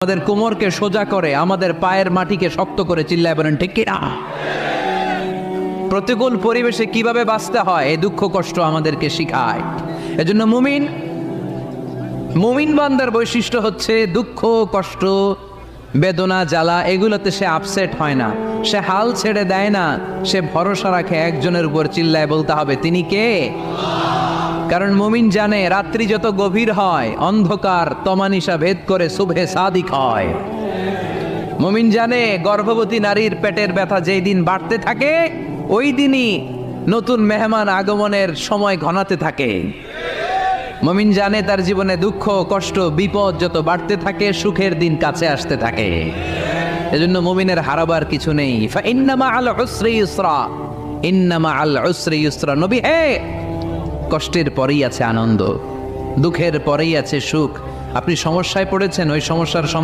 আমাদের কোমরকে সোজা করে, আমাদের পায়ের মাটিকে শক্ত করে। চিল্লায় বলেন ঠিক কিনা? প্রতিকূল পরিবেশে কিভাবে বাঁচতে হয় এই দুঃখ কষ্ট আমাদেরকে শিখায়। এজন্য মুমিন বান্দার বৈশিষ্ট্য হচ্ছে দুঃখ কষ্ট বেদনা জ্বালা এগুলোতে সে আপসেট হয় না, সে হাল ছেড়ে দেয় না, সে ভরসা রাখে একজনের উপর। চিল্লায় বলতে হবে তিনি কে? কারণ মুমিন জানে রাত্রি যত গভীর হয় অন্ধকার তমানিসা ভেদ করে সুবহে সাদিক হয়। মুমিন জানে গর্ভবতী নারীর পেটের ব্যথা যেই দিন বাড়তে থাকে ওই দিনই নতুন মেহমান আগমনের সময় ঘনাতে থাকে। মুমিন জানে তার জীবনে দুঃখ কষ্ট বিপদ যত বাড়তে থাকে সুখের দিন কাছে আসতে থাকে। এজন্য মুমিনের হারাবার কিছু নেই। ইন্না মাআল উসরি ইউসরা, ইন্না মাআল উসরি ইউসরা। নবী হে, কষ্টের পরেই আছে আনন্দ, দুঃখের পরেই আছে সুখ। আপনি সমস্যায় পড়েছেন, ওই সমস্যার সমাধান